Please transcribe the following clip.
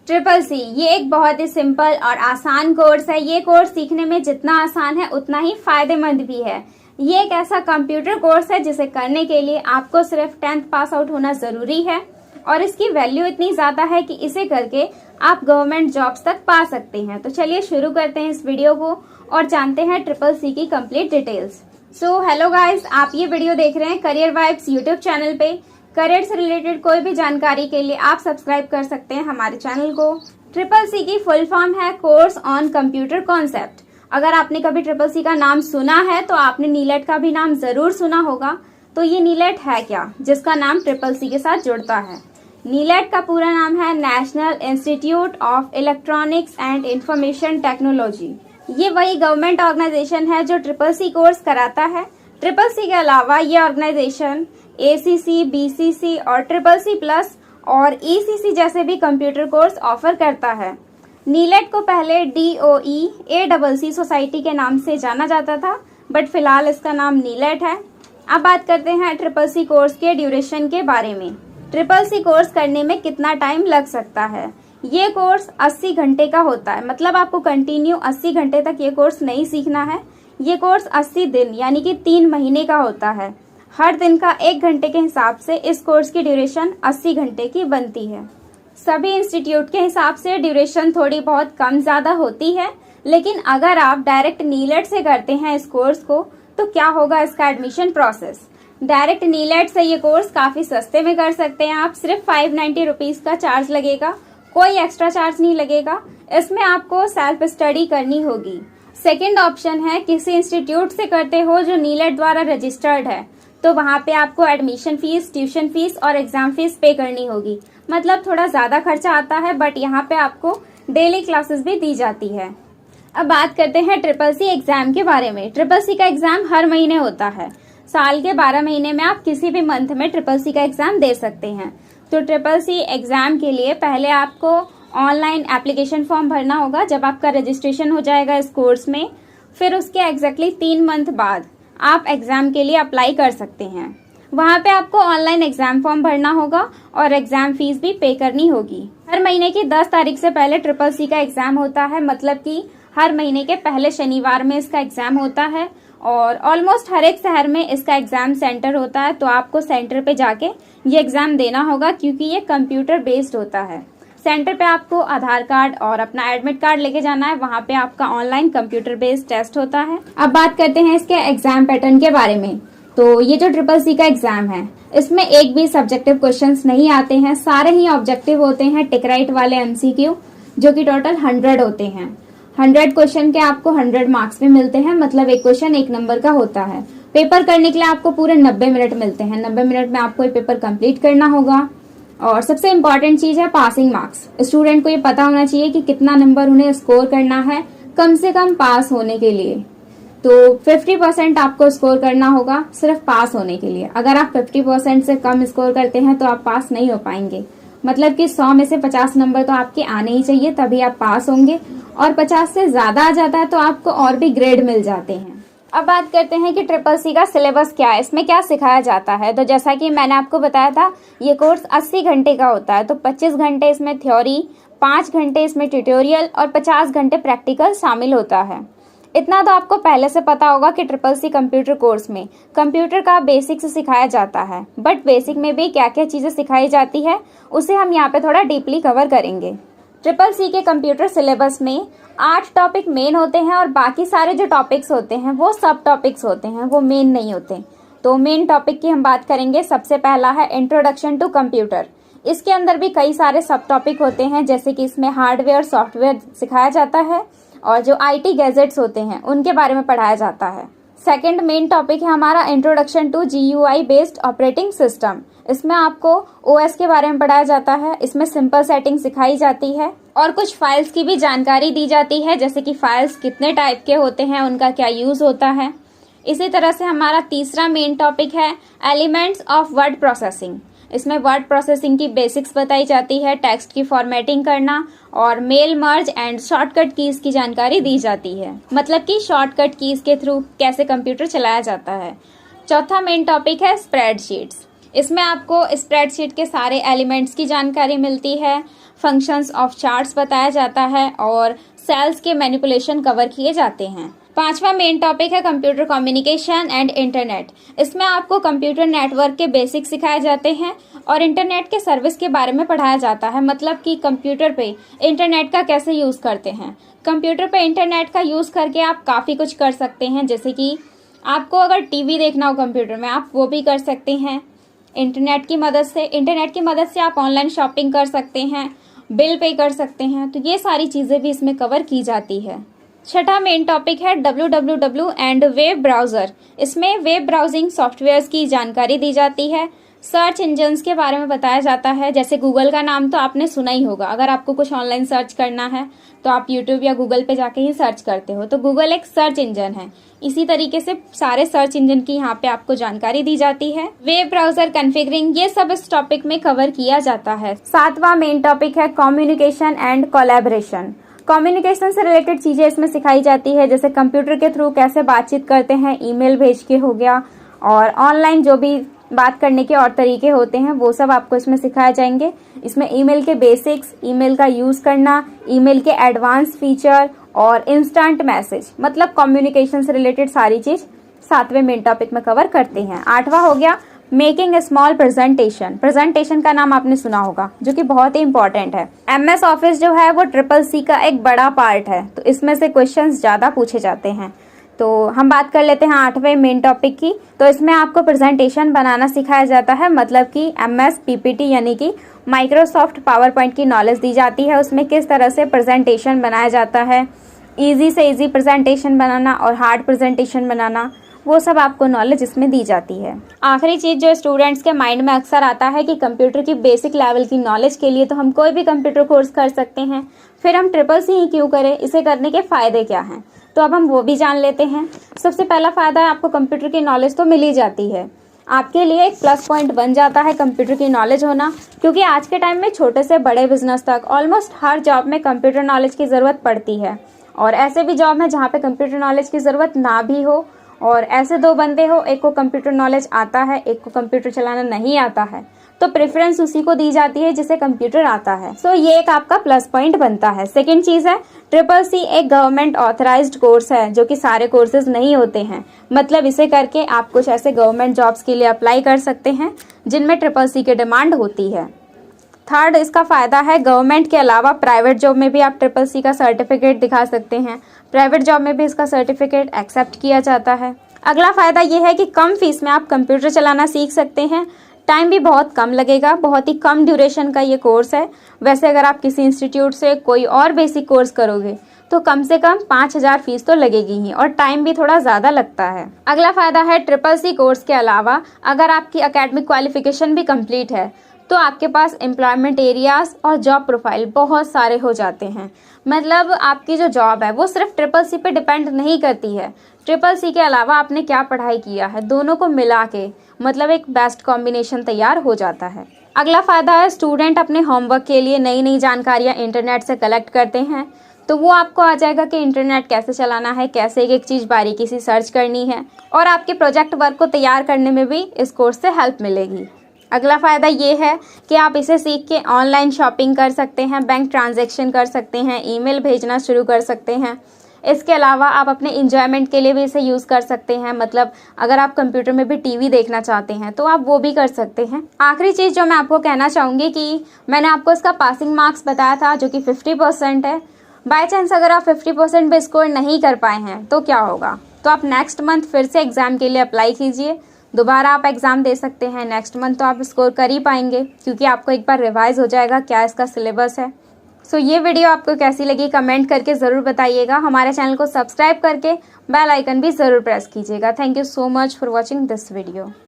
Triple C ये एक बहुत ही सिंपल और आसान कोर्स है। ये कोर्स सीखने में जितना आसान है उतना ही फायदेमंद भी है। ये एक ऐसा कंप्यूटर कोर्स है जिसे करने के लिए आपको सिर्फ 10th पास आउट होना जरूरी है और इसकी वैल्यू इतनी ज्यादा है कि इसे करके आप गवर्नमेंट जॉब्स तक पा सकते हैं। तो चलिए शुरू करते हैं इस वीडियो को और जानते हैं ट्रिपल सी की complete details. So hello guys, आप ये वीडियो देख रहे हैं करियर वाइब्स यूट्यूब चैनल पे। करियर से रिलेटेड कोई भी जानकारी के लिए आप सब्सक्राइब कर सकते हैं हमारे चैनल को। ट्रिपल सी की फुल फॉर्म है कोर्स ऑन कंप्यूटर कॉन्सेप्ट। अगर आपने कभी ट्रिपल सी का नाम सुना है तो आपने नीलेट का भी नाम जरूर सुना होगा। तो ये नीलेट है क्या, जिसका नाम ट्रिपल सी के साथ जुड़ता है? नीलेट का पूरा नाम है national institute of electronics and information technology. ये वही गवर्नमेंट ऑर्गेनाइजेशन है जो ट्रिपल सी कोर्स कराता है। ट्रिपल सी के अलावा ये ऑर्गेनाइजेशन ACC, BCC और ट्रिपल सी प्लस और ECC जैसे भी कंप्यूटर कोर्स ऑफर करता है। नीलेट को पहले DOE ACC सोसाइटी के नाम से जाना जाता था, बट फिलहाल इसका नाम नीलेट है। अब बात करते हैं ट्रिपल सी कोर्स के ड्यूरेशन के बारे में। ट्रिपल सी कोर्स करने में कितना टाइम लग सकता है? ये कोर्स 80 घंटे का होता है, मतलब आपको कंटिन्यू 80 घंटे तक ये कोर्स नहीं सीखना है। ये कोर्स 80 दिन यानी कि 3 महीने का होता है। हर दिन का 1 घंटे के हिसाब से इस कोर्स की ड्यूरेशन 80 घंटे की बनती है। सभी इंस्टीट्यूट के हिसाब से ड्यूरेशन थोड़ी बहुत कम ज्यादा होती है, लेकिन अगर आप डायरेक्ट नीलेट से करते हैं इस कोर्स को तो क्या होगा इसका एडमिशन प्रोसेस। डायरेक्ट नीलेट से ये कोर्स काफी सस्ते में कर सकते हैं आप। सिर्फ 590 रुपीज का चार्ज लगेगा, कोई एक्स्ट्रा चार्ज नहीं लगेगा। इसमें आपको सेल्फ स्टडी करनी होगी। सेकेंड ऑप्शन है किसी इंस्टीट्यूट से करते हो जो नीलेट द्वारा रजिस्टर्ड है, तो वहां पे आपको एडमिशन फीस, ट्यूशन फीस और एग्जाम फीस पे करनी होगी। मतलब थोड़ा ज्यादा खर्चा आता है, बट यहाँ पे आपको डेली क्लासेस भी दी जाती है। अब बात करते हैं ट्रिपल सी एग्जाम के बारे में। ट्रिपल सी का एग्जाम हर महीने होता है। साल के 12 महीने में आप किसी भी मंथ में ट्रिपल सी का एग्जाम दे सकते हैं। तो ट्रिपल सी एग्जाम के लिए पहले आपको ऑनलाइन एप्लीकेशन फॉर्म भरना होगा जब आपका रजिस्ट्रेशन हो जाएगा इस कोर्स में। फिर उसके एग्जैक्टली 3 मंथ बाद आप एग्जाम के लिए अप्लाई कर सकते हैं। वहां पे आपको ऑनलाइन एग्जाम फॉर्म भरना होगा और एग्जाम फीस भी पे करनी होगी। हर महीने की 10 तारीख से पहले ट्रिपल सी का एग्जाम होता है, मतलब कि हर महीने के पहले शनिवार में इसका एग्जाम होता है और ऑलमोस्ट हर एक शहर में इसका एग्जाम सेंटर होता है। तो आपको सेंटर पे जाके ये एग्जाम देना होगा क्योंकि ये कंप्यूटर बेस्ड होता है। सेंटर पे आपको आधार कार्ड और अपना एडमिट कार्ड लेके जाना है। वहां पे आपका ऑनलाइन कंप्यूटर बेस्ड टेस्ट होता है। अब बात करते हैं इसके एग्जाम पैटर्न के बारे में। तो ये जो ट्रिपल सी का एग्जाम है इसमें एक भी सब्जेक्टिव क्वेश्चंस नहीं आते हैं, सारे ही ऑब्जेक्टिव होते हैं। टिक राइट वाले MCQ जो कि टोटल 100 होते हैं। 100 क्वेश्चन के आपको 100 मार्क्स भी मिलते हैं, मतलब एक क्वेश्चन 1 नंबर का होता है। पेपर करने के लिए आपको पूरे 90 मिनट मिलते हैं। 90 मिनट में आपको ये पेपर कंप्लीट करना होगा। और सबसे इम्पोर्टेंट चीज है पासिंग मार्क्स। स्टूडेंट को ये पता होना चाहिए कि कितना नंबर उन्हें स्कोर करना है कम से कम पास होने के लिए। तो 50% आपको स्कोर करना होगा सिर्फ पास होने के लिए। अगर आप 50% से कम स्कोर करते हैं तो आप पास नहीं हो पाएंगे। मतलब कि 100 में से 50 नंबर तो आपके आने ही चाहिए, तभी आप पास होंगे। और 50 से ज्यादा आ जाता है तो आपको और भी ग्रेड मिल जाते हैं। अब बात करते हैं कि ट्रिपल सी का सिलेबस क्या है, इसमें क्या सिखाया जाता है। तो जैसा कि मैंने आपको बताया था ये कोर्स 80 घंटे का होता है। तो 25 घंटे इसमें थ्योरी, 5 घंटे इसमें ट्यूटोरियल और 50 घंटे प्रैक्टिकल शामिल होता है। इतना तो आपको पहले से पता होगा कि ट्रिपल सी कंप्यूटर कोर्स में कंप्यूटर का बेसिक्स सिखाया जाता है, बट बेसिक में भी क्या क्या चीजें सिखाई जाती है उसे हम यहाँ पे थोड़ा डीपली कवर करेंगे। ट्रिपल सी के कंप्यूटर सिलेबस में 8 टॉपिक मेन होते हैं और बाकी सारे जो टॉपिक्स होते हैं वो सब टॉपिक्स होते हैं, वो मेन नहीं होते। तो मेन टॉपिक की हम बात करेंगे। सबसे पहला है इंट्रोडक्शन टू कंप्यूटर। इसके अंदर भी कई सारे सब टॉपिक होते हैं, जैसे कि इसमें हार्डवेयर सॉफ्टवेयर सिखाया जाता है और जो IT गैजेट्स होते हैं उनके बारे में पढ़ाया जाता है। सेकेंड मेन टॉपिक है हमारा introduction to GUI based operating system. इसमें आपको OS के बारे में पढ़ाया जाता है। इसमें सिंपल सेटिंग सिखाई जाती है और कुछ फाइल्स की भी जानकारी दी जाती है, जैसे कि फाइल्स कितने टाइप के होते हैं, उनका क्या यूज होता है। इसी तरह से हमारा तीसरा मेन टॉपिक है एलिमेंट्स ऑफ वर्ड प्रोसेसिंग। इसमें वर्ड प्रोसेसिंग की बेसिक्स बताई जाती है, टेक्स्ट की फॉर्मेटिंग करना और mail merge and shortcut keys की जानकारी दी जाती है, मतलब कि शॉर्टकट कीज के थ्रू कैसे कंप्यूटर चलाया जाता है। चौथा मेन टॉपिक है स्प्रेडशीट्स। इसमें आपको स्प्रेडशीट के सारे एलिमेंट्स की जानकारी मिलती है, फंक्शंस ऑफ चार्ट्स बताया जाता है और सेल्स के मैनिपुलेशन कवर किए जाते हैं। 5वां मेन टॉपिक है कंप्यूटर कम्युनिकेशन एंड इंटरनेट। इसमें आपको कंप्यूटर नेटवर्क के बेसिक्स सिखाए जाते हैं और इंटरनेट के सर्विस के बारे में पढ़ाया जाता है, मतलब कि कंप्यूटर पे इंटरनेट का कैसे यूज़ करते हैं। कंप्यूटर पे इंटरनेट का यूज़ करके आप काफ़ी कुछ कर सकते हैं, जैसे कि आपको अगर टीवी देखना हो कंप्यूटर में, आप वो भी कर सकते हैं इंटरनेट की मदद से। इंटरनेट की मदद से आप ऑनलाइन शॉपिंग कर सकते हैं, बिल पे कर सकते हैं, तो ये सारी चीज़ें भी इसमें कवर की जाती है। 6वां मेन टॉपिक है www एंड वेब ब्राउज़र। इसमें वेब ब्राउजिंग सॉफ्टवेयर्स की जानकारी दी जाती है। सर्च इंजन्स के बारे में बताया जाता है, जैसे गूगल का नाम तो आपने सुना ही होगा। अगर आपको कुछ ऑनलाइन सर्च करना है तो आप यूट्यूब या गूगल पे जाके ही सर्च करते हो, तो गूगल एक सर्च इंजन है। इसी तरीके से सारे सर्च इंजन की यहाँ पे आपको जानकारी दी जाती है। वेब ब्राउजर कॉन्फ़िगरिंग, ये सब इस टॉपिक में कवर किया जाता है। 7वां मेन टॉपिक है कम्युनिकेशन एंड कोलैबोरेशन। कम्युनिकेशन से रिलेटेड चीजें इसमें सिखाई जाती है, जैसे कंप्यूटर के थ्रू कैसे बातचीत करते हैं, ईमेल भेज के हो गया, और ऑनलाइन जो भी बात करने के और तरीके होते हैं वो सब आपको इसमें सिखाए जाएंगे। इसमें ईमेल के बेसिक्स, ईमेल का यूज करना, ईमेल के एडवांस फीचर और इंस्टेंट मैसेज, मतलब कम्युनिकेशन से रिलेटेड सारी चीज 7वें मेन टॉपिक में कवर करते हैं। 8वां हो गया making a small presentation. Presentation का नाम आपने सुना होगा, जो कि बहुत ही इंपॉर्टेंट है। MS ऑफिस जो है वो CCC का एक बड़ा पार्ट है, तो इसमें से क्वेश्चंस ज्यादा पूछे जाते हैं। तो हम बात कर लेते हैं 8वें मेन टॉपिक की। तो इसमें आपको प्रेजेंटेशन बनाना सिखाया जाता है, मतलब कि MS PPT यानी कि माइक्रोसॉफ्ट पावर पॉइंट की नॉलेज दी जाती है। उसमें किस तरह से प्रेजेंटेशन बनाया जाता है, ईजी से ईजी प्रेजेंटेशन बनाना और हार्ड प्रेजेंटेशन बनाना, वो सब आपको नॉलेज इसमें दी जाती है। आखिरी चीज जो स्टूडेंट्स के माइंड में अक्सर आता है कि कंप्यूटर की बेसिक लेवल की नॉलेज के लिए तो हम कोई भी कंप्यूटर कोर्स कर सकते हैं, फिर हम CCC ही क्यों करें, इसे करने के फायदे क्या हैं। तो अब हम वो भी जान लेते हैं। सबसे पहला फायदा है आपको कंप्यूटर की नॉलेज तो मिल ही जाती है, आपके लिए एक प्लस पॉइंट बन जाता है कंप्यूटर की नॉलेज होना, क्योंकि आज के टाइम में छोटे से बड़े बिजनेस तक ऑलमोस्ट हर जॉब में कंप्यूटर नॉलेज की ज़रूरत पड़ती है। और ऐसे भी जॉब है जहाँ पे कंप्यूटर नॉलेज की ज़रूरत ना भी हो, और ऐसे दो बंदे हो, एक को कंप्यूटर नॉलेज आता है, एक को कंप्यूटर चलाना नहीं आता है, तो प्रेफरेंस उसी को दी जाती है जिसे कंप्यूटर आता है। सो ये एक आपका प्लस पॉइंट बनता है। सेकंड चीज है CCC एक गवर्नमेंट ऑथराइज्ड कोर्स है, जो कि सारे कोर्सेज नहीं होते हैं, मतलब इसे करके आप कुछ ऐसे गवर्नमेंट जॉब्स के लिए अप्लाई कर सकते हैं जिनमें CCC की डिमांड होती है। थर्ड इसका फायदा है गवर्नमेंट के अलावा प्राइवेट जॉब में भी आप CCC का सर्टिफिकेट दिखा सकते हैं, प्राइवेट जॉब में भी इसका सर्टिफिकेट एक्सेप्ट किया जाता है। अगला फायदा ये है कि कम फीस में आप कंप्यूटर चलाना सीख सकते हैं, टाइम भी बहुत कम लगेगा, बहुत ही कम ड्यूरेशन का ये कोर्स है। वैसे अगर आप किसी इंस्टीट्यूट से कोई और बेसिक कोर्स करोगे तो कम से कम 5,000 फीस तो लगेगी ही, और टाइम भी थोड़ा ज़्यादा लगता है। अगला फायदा है CCC कोर्स के अलावा अगर आपकी एकेडमिक क्वालिफिकेशन भी कंप्लीट है तो आपके पास एम्प्लॉयमेंट एरियाज और जॉब प्रोफाइल बहुत सारे हो जाते हैं। मतलब आपकी जो जॉब है वो सिर्फ CCC पे डिपेंड नहीं करती है, CCC के अलावा आपने क्या पढ़ाई किया है, दोनों को मिला के मतलब एक बेस्ट कॉम्बिनेशन तैयार हो जाता है। अगला फायदा है स्टूडेंट अपने होमवर्क के लिए नई नई जानकारियाँ इंटरनेट से कलेक्ट करते हैं, तो वो आपको आ जाएगा कि इंटरनेट कैसे चलाना है, कैसे एक एक चीज़ बारीकी से सर्च करनी है, और आपके प्रोजेक्ट वर्क को तैयार करने में भी इस कोर्स से हेल्प मिलेगी। अगला फ़ायदा ये है कि आप इसे सीख के ऑनलाइन शॉपिंग कर सकते हैं, बैंक ट्रांजैक्शन कर सकते हैं, ईमेल भेजना शुरू कर सकते हैं। इसके अलावा आप अपने इंजॉयमेंट के लिए भी इसे यूज़ कर सकते हैं, मतलब अगर आप कंप्यूटर में भी टीवी देखना चाहते हैं तो आप वो भी कर सकते हैं। आखिरी चीज़ जो मैं आपको कहना चाहूँगी कि मैंने आपको इसका पासिंग मार्क्स बताया था जो कि 50% है। बाय चांस अगर आप 50% पे स्कोर नहीं कर पाए हैं तो क्या होगा, तो आप नेक्स्ट मंथ फिर से एग्ज़ाम के लिए अप्लाई कीजिए, दोबारा आप एग्ज़ाम दे सकते हैं। नेक्स्ट मंथ तो आप स्कोर कर ही पाएंगे क्योंकि आपको एक बार रिवाइज हो जाएगा क्या इसका सिलेबस है। सो ये वीडियो आपको कैसी लगी कमेंट करके ज़रूर बताइएगा। हमारे चैनल को सब्सक्राइब करके बेल आइकन भी ज़रूर प्रेस कीजिएगा। Thank you so much for watching this video.